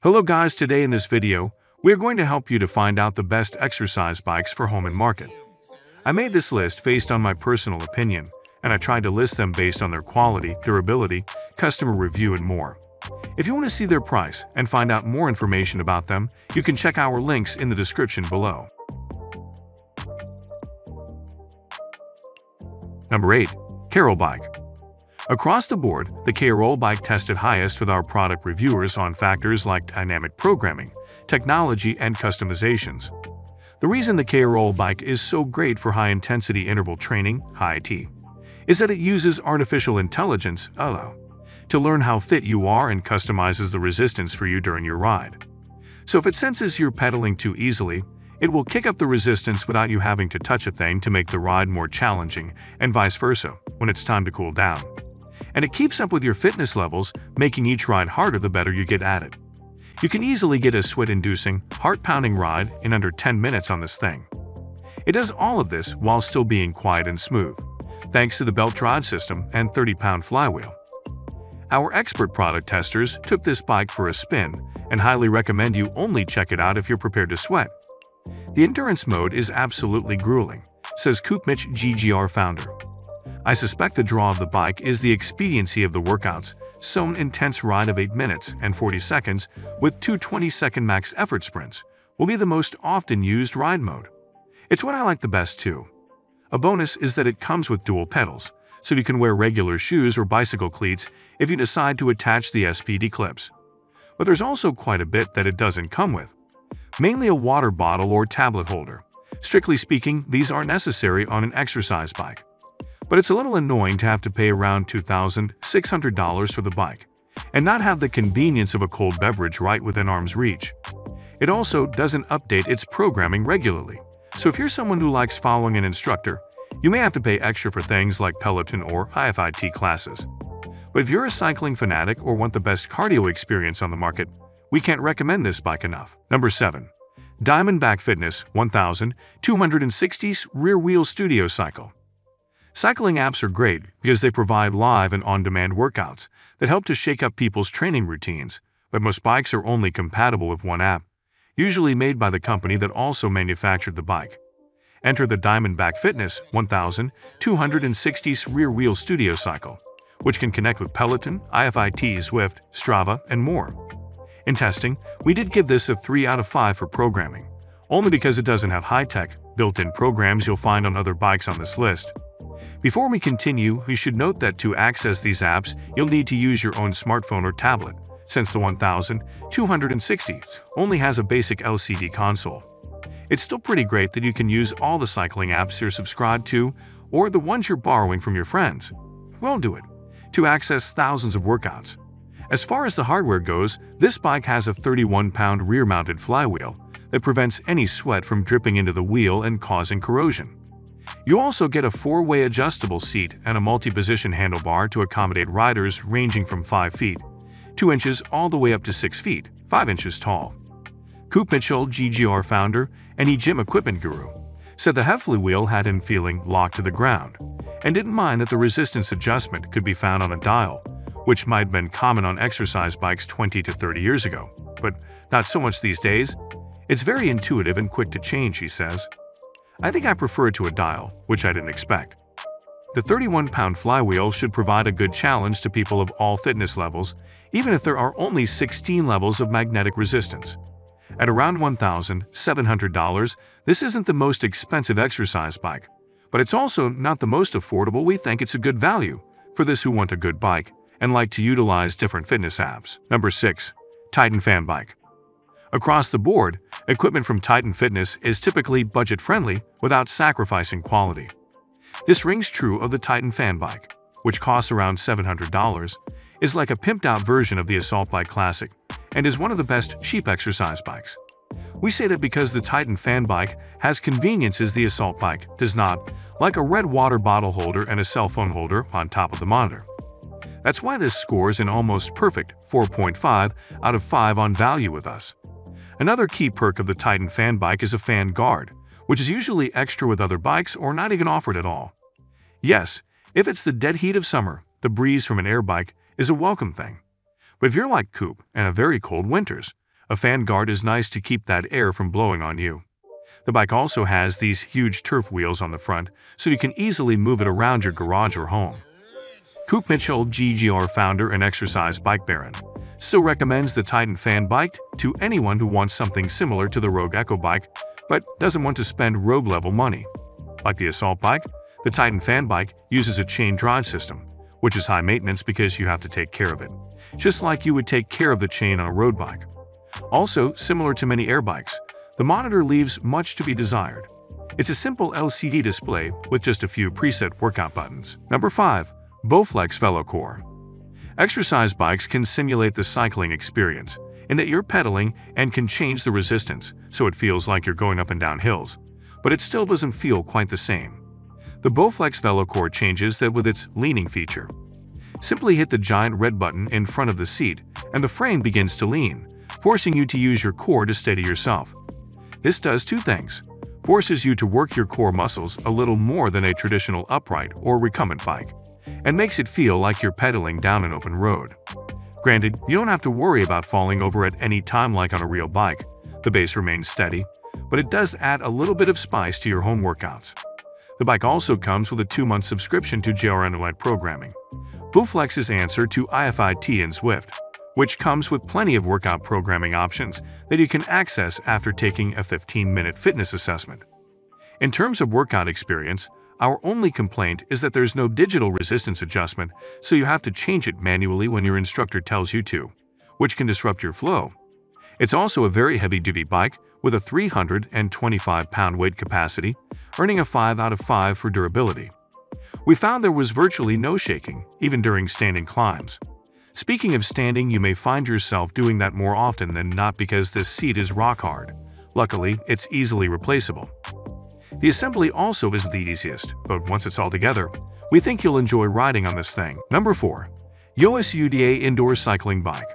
Hello guys, today in this video, we are going to help you to find out the best exercise bikes for home and market. I made this list based on my personal opinion, and I tried to list them based on their quality, durability, customer review, and more. If you want to see their price and find out more information about them, you can check our links in the description below. Number 8. Carol Bike. Across the board, the Carol bike tested highest with our product reviewers on factors like dynamic programming, technology, and customizations. The reason the Carol bike is so great for high-intensity interval training (HIIT) is that it uses artificial intelligence to learn how fit you are and customizes the resistance for you during your ride. So if it senses you're pedaling too easily, it will kick up the resistance without you having to touch a thing to make the ride more challenging, and vice versa when it's time to cool down. And it keeps up with your fitness levels, making each ride harder the better you get at it. You can easily get a sweat-inducing, heart-pounding ride in under 10 minutes on this thing. It does all of this while still being quiet and smooth, thanks to the belt drive system and 30-pound flywheel. Our expert product testers took this bike for a spin and highly recommend you only check it out if you're prepared to sweat. The endurance mode is absolutely grueling, says Mitch GGR founder. I suspect the draw of the bike is the expediency of the workouts, so an intense ride of 8 minutes and 40 seconds with two 20-second max effort sprints will be the most often used ride mode. It's what I like the best too. A bonus is that it comes with dual pedals, so you can wear regular shoes or bicycle cleats if you decide to attach the SPD clips. But there's also quite a bit that it doesn't come with. Mainly a water bottle or tablet holder. Strictly speaking, these aren't necessary on an exercise bike. But it's a little annoying to have to pay around $2,600 for the bike and not have the convenience of a cold beverage right within arm's reach. It also doesn't update its programming regularly, so if you're someone who likes following an instructor, you may have to pay extra for things like Peloton or IFIT classes. But if you're a cycling fanatic or want the best cardio experience on the market, we can't recommend this bike enough. Number 7. Diamondback Fitness 1260 Rear Wheel Studio Cycle. Cycling apps are great because they provide live and on-demand workouts that help to shake up people's training routines, but most bikes are only compatible with one app, usually made by the company that also manufactured the bike. Enter the Diamondback Fitness 1260 Rear Wheel Studio Cycle, which can connect with Peloton, IFIT, Zwift, Strava, and more. In testing, we did give this a 3 out of 5 for programming, only because it doesn't have high-tech, built-in programs you'll find on other bikes on this list. Before we continue, we should note that to access these apps, you'll need to use your own smartphone or tablet, since the 1260 only has a basic LCD console. It's still pretty great that you can use all the cycling apps you're subscribed to or the ones you're borrowing from your friends. Well, do it to access thousands of workouts. As far as the hardware goes, this bike has a 31-pound rear-mounted flywheel that prevents any sweat from dripping into the wheel and causing corrosion. You also get a 4-way adjustable seat and a multi-position handlebar to accommodate riders ranging from 5 feet, 2 inches all the way up to 6 feet, 5 inches tall. Mitch GGR founder and e-gym equipment guru said the Heffley wheel had him feeling locked to the ground and didn't mind that the resistance adjustment could be found on a dial, which might have been common on exercise bikes 20 to 30 years ago, but not so much these days. It's very intuitive and quick to change, he says. I think I prefer it to a dial, which I didn't expect. The 31-pound flywheel should provide a good challenge to people of all fitness levels, even if there are only 16 levels of magnetic resistance. At around $1,700, this isn't the most expensive exercise bike, but it's also not the most affordable. We think it's a good value for those who want a good bike and like to utilize different fitness apps. Number 6. Titan Fan Bike. Across the board, equipment from Titan Fitness is typically budget-friendly without sacrificing quality. This rings true of the Titan Fan Bike, which costs around $700, is like a pimped-out version of the Assault Bike Classic, and is one of the best cheap exercise bikes. We say that because the Titan Fan Bike has conveniences the Assault Bike does not, like a red water bottle holder and a cell phone holder on top of the monitor. That's why this scores an almost perfect 4.5 out of 5 on value with us. Another key perk of the Titan Fan Bike is a fan guard, which is usually extra with other bikes or not even offered at all. Yes, if it's the dead heat of summer, the breeze from an air bike is a welcome thing. But if you're like Coop and have very cold winters, A fan guard is nice to keep that air from blowing on you. The bike also has these huge turf wheels on the front, so you can easily move it around your garage or home. Coop Mitchell, GGR founder and exercise bike baron, still recommends the Titan fan bike to anyone who wants something similar to the Rogue Echo bike, but doesn't want to spend Rogue-level money. Like the Assault bike, the Titan fan bike uses a chain drive system, which is high maintenance because you have to take care of it, just like you would take care of the chain on a road bike. Also, similar to many air bikes, the monitor leaves much to be desired. It's a simple LCD display with just a few preset workout buttons. Number 5. Bowflex VeloCore. Exercise bikes can simulate the cycling experience in that you're pedaling and can change the resistance so it feels like you're going up and down hills, but it still doesn't feel quite the same. The Bowflex VeloCore changes that with its leaning feature. Simply hit the giant red button in front of the seat and the frame begins to lean, forcing you to use your core to steady yourself. This does two things: forces you to work your core muscles a little more than a traditional upright or recumbent bike, and makes it feel like you're pedaling down an open road. Granted, you don't have to worry about falling over at any time like on a real bike. The base remains steady, but it does add a little bit of spice to your home workouts. The bike also comes with a 2-month subscription to JRN programming, Bowflex's answer to iFIT and Zwift, which comes with plenty of workout programming options that you can access after taking a 15-minute fitness assessment. In terms of workout experience, our only complaint is that there's no digital resistance adjustment, so you have to change it manually when your instructor tells you to, which can disrupt your flow. It's also a very heavy-duty bike with a 325-pound weight capacity, earning a 5 out of 5 for durability. We found there was virtually no shaking, even during standing climbs. Speaking of standing, you may find yourself doing that more often than not because this seat is rock hard. Luckily, it's easily replaceable. The assembly also isn't the easiest, but once it's all together, we think you'll enjoy riding on this thing. Number 4. YOS UDA Indoor Cycling Bike.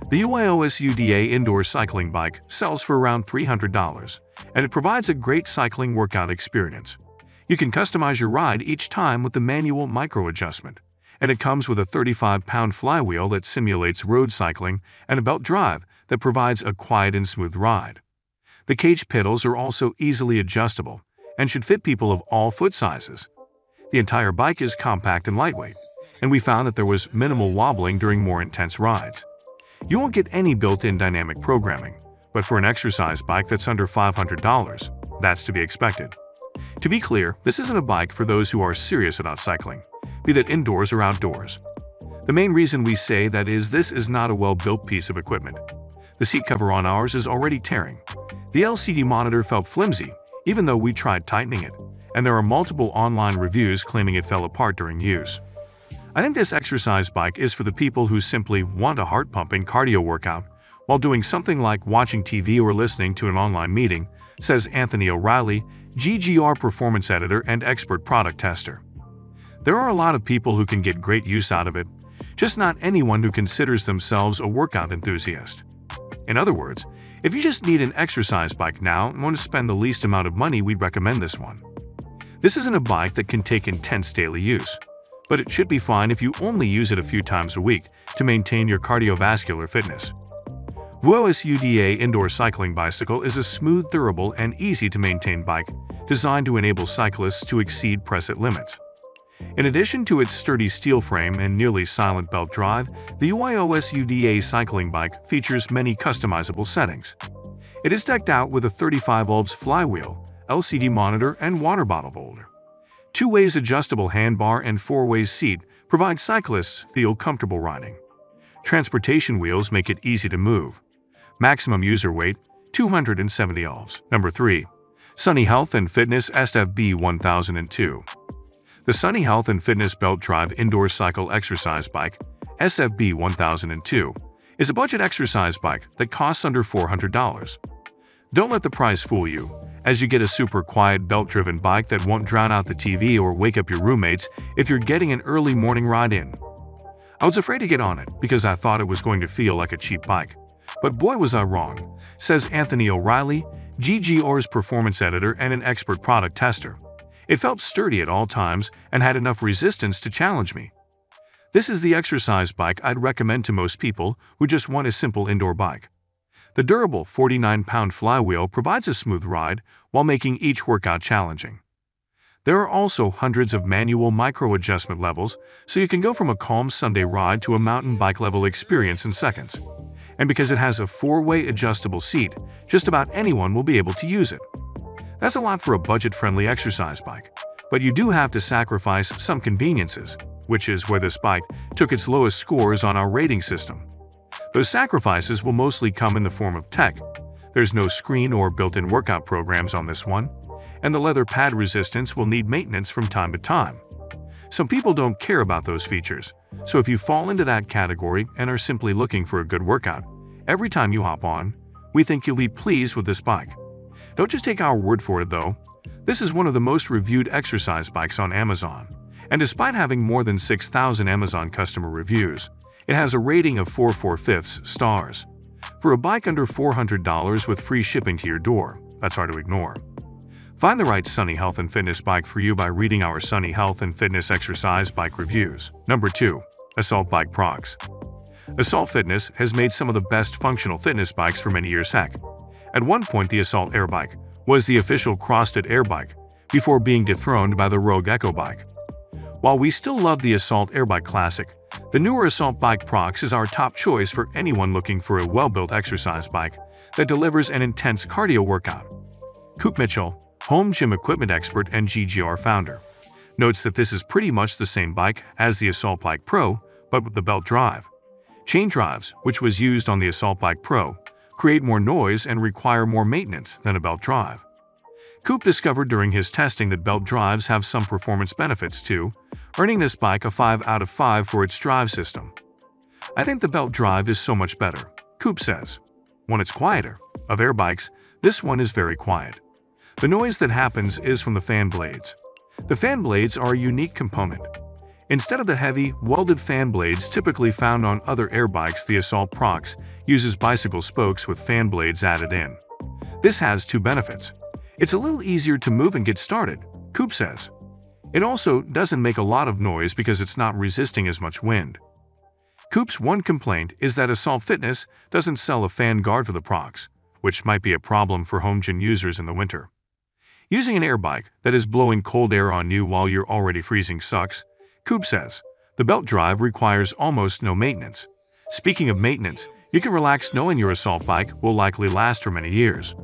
The YOS UDA Indoor Cycling Bike sells for around $300, and it provides a great cycling workout experience. You can customize your ride each time with the manual micro adjustment, and it comes with a 35-pound flywheel that simulates road cycling and a belt drive that provides a quiet and smooth ride. The cage pedals are also easily adjustable and should fit people of all foot sizes. The entire bike is compact and lightweight, and we found that there was minimal wobbling during more intense rides. You won't get any built-in dynamic programming, but for an exercise bike that's under $500, that's to be expected. To be clear, this isn't a bike for those who are serious about cycling, be that indoors or outdoors. The main reason we say that is this is not a well-built piece of equipment. The seat cover on ours is already tearing. The LCD monitor felt flimsy, even though we tried tightening it, and there are multiple online reviews claiming it fell apart during use. I think this exercise bike is for the people who simply want a heart-pumping cardio workout while doing something like watching TV or listening to an online meeting, says Anthony O'Reilly, GGR performance editor and expert product tester. There are a lot of people who can get great use out of it, just not anyone who considers themselves a workout enthusiast. In other words, if you just need an exercise bike now and want to spend the least amount of money, we'd recommend this one. This isn't a bike that can take intense daily use, but it should be fine if you only use it a few times a week to maintain your cardiovascular fitness. YOS UDA Indoor Cycling Bicycle is a smooth, durable, and easy-to-maintain bike designed to enable cyclists to exceed preset limits. In addition to its sturdy steel frame and nearly silent belt drive, the YOS UDA cycling bike features many customizable settings. It is decked out with a 35-ohms flywheel, LCD monitor, and water bottle holder. 2-ways adjustable handbar and 4-ways seat provide cyclists feel comfortable riding. Transportation wheels make it easy to move. Maximum user weight, 270 ohms. Number 3. Sunny Health and Fitness SFB 1002. The Sunny Health and Fitness Belt Drive Indoor Cycle Exercise Bike, SFB 1002, is a budget exercise bike that costs under $400. Don't let the price fool you, as you get a super quiet belt-driven bike that won't drown out the TV or wake up your roommates if you're getting an early morning ride in. I was afraid to get on it because I thought it was going to feel like a cheap bike. But boy was I wrong, says Anthony O'Reilly, GGR's performance editor and an expert product tester. It felt sturdy at all times and had enough resistance to challenge me. This is the exercise bike I'd recommend to most people who just want a simple indoor bike. The durable 49-pound flywheel provides a smooth ride while making each workout challenging. There are also hundreds of manual micro-adjustment levels, so you can go from a calm Sunday ride to a mountain bike-level experience in seconds. And because it has a 4-way adjustable seat, just about anyone will be able to use it. That's a lot for a budget-friendly exercise bike, but you do have to sacrifice some conveniences, which is where this bike took its lowest scores on our rating system. Those sacrifices will mostly come in the form of tech. There's no screen or built-in workout programs on this one, and the leather pad resistance will need maintenance from time to time. Some people don't care about those features, so if you fall into that category and are simply looking for a good workout, every time you hop on, we think you'll be pleased with this bike. Don't just take our word for it though. This is one of the most reviewed exercise bikes on Amazon, and despite having more than 6,000 Amazon customer reviews, it has a rating of 4.45 stars. For a bike under $400 with free shipping to your door, that's hard to ignore. Find the right Sunny Health and Fitness bike for you by reading our Sunny Health and Fitness exercise bike reviews. Number 2. Assault Bike Prox. Assault Fitness has made some of the best functional fitness bikes for many years. Heck, at one point the Assault Air Bike was the official CrossFit Air Bike before being dethroned by the Rogue Echo Bike. While we still love the Assault Air Bike Classic, the newer Assault Bike Prox is our top choice for anyone looking for a well-built exercise bike that delivers an intense cardio workout. Coop Mitchell, home gym equipment expert and GGR founder, notes that this is pretty much the same bike as the Assault Bike Pro, but with the belt drive. Chain drives, which was used on the Assault Bike Pro, create more noise and require more maintenance than a belt drive. Coop discovered during his testing that belt drives have some performance benefits too, earning this bike a 5 out of 5 for its drive system. I think the belt drive is so much better, Coop says. When it's quieter, of air bikes, this one is very quiet. The noise that happens is from the fan blades. The fan blades are a unique component. Instead of the heavy, welded fan blades typically found on other air bikes, the Assault Prox uses bicycle spokes with fan blades added in. This has two benefits. It's a little easier to move and get started, Coop says. It also doesn't make a lot of noise because it's not resisting as much wind. Coop's one complaint is that Assault Fitness doesn't sell a fan guard for the Prox, which might be a problem for home gym users in the winter. Using an air bike that is blowing cold air on you while you're already freezing sucks, Coop says. The belt drive requires almost no maintenance. Speaking of maintenance, you can relax knowing your Assault bike will likely last for many years.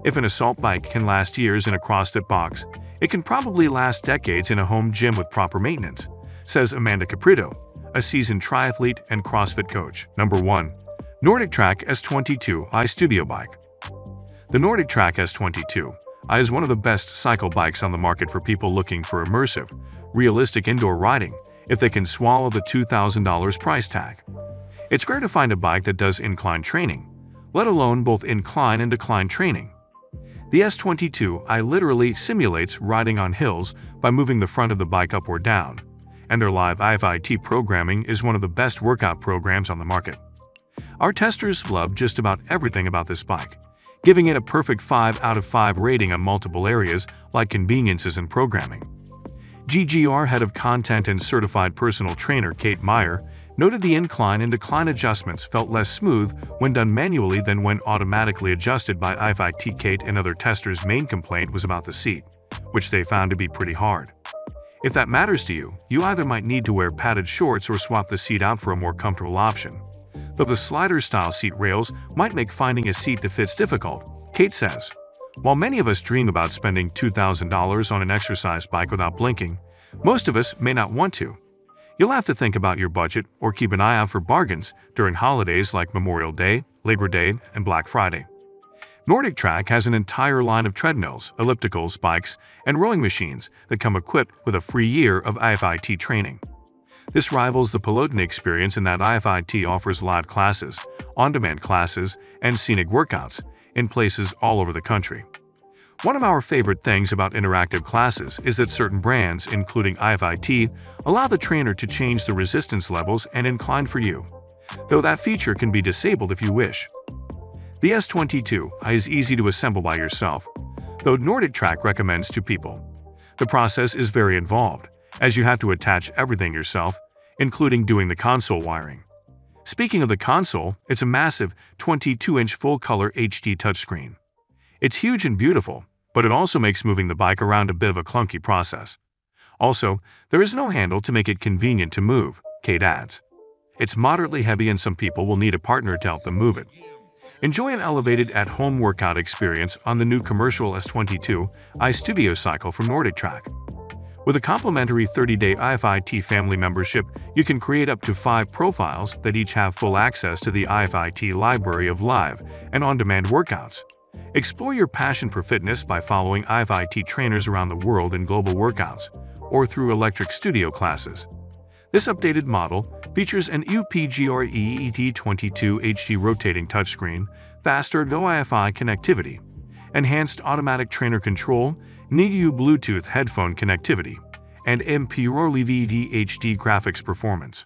If an Assault bike can last years in a CrossFit box, it can probably last decades in a home gym with proper maintenance, says Amanda Caprito, a seasoned triathlete and CrossFit coach. Number 1. Nordic Track S22i Studio Bike. The Nordic Track S22i is one of the best cycle bikes on the market for people looking for immersive, realistic indoor riding if they can swallow the $2,000 price tag. It's rare to find a bike that does incline training, let alone both incline and decline training. The S22i literally simulates riding on hills by moving the front of the bike up or down, and their live IFIT programming is one of the best workout programs on the market. Our testers love just about everything about this bike, giving it a perfect 5 out of 5 rating on multiple areas like conveniences and programming. GGR head of content and certified personal trainer Kate Meyer noted the incline and decline adjustments felt less smooth when done manually than when automatically adjusted by IFIT. Kate and other testers' main complaint was about the seat, which they found to be pretty hard. If that matters to you, you either might need to wear padded shorts or swap the seat out for a more comfortable option. Though the slider-style seat rails might make finding a seat that fits difficult, Kate says. While many of us dream about spending $2,000 on an exercise bike without blinking, most of us may not want to. You'll have to think about your budget or keep an eye out for bargains during holidays like Memorial Day, Labor Day, and Black Friday. Nordic Track has an entire line of treadmills, ellipticals, bikes, and rowing machines that come equipped with a free year of IFIT training. This rivals the Peloton experience in that IFIT offers live classes, on-demand classes, and scenic workouts in places all over the country. One of our favorite things about interactive classes is that certain brands, including IFIT, allow the trainer to change the resistance levels and incline for you, though that feature can be disabled if you wish. The S22i is easy to assemble by yourself, though Nordic Track recommends 2 people. The process is very involved, as you have to attach everything yourself, including doing the console wiring. Speaking of the console, it's a massive 22-inch full-color HD touchscreen. It's huge and beautiful, but it also makes moving the bike around a bit of a clunky process. Also, there is no handle to make it convenient to move, Kate adds. It's moderately heavy and some people will need a partner to help them move it. Enjoy an elevated at-home workout experience on the new commercial S22 iStudio cycle from Nordic Track. With a complimentary 30-day IFIT family membership, you can create up to 5 profiles that each have full access to the IFIT library of live and on-demand workouts. Explore your passion for fitness by following IFIT trainers around the world in global workouts, or through electric studio classes. This updated model features an UPGR EET22 HD rotating touchscreen, faster Wi-Fi connectivity, enhanced automatic trainer control, NIGU Bluetooth headphone connectivity, and MP4 HD graphics performance.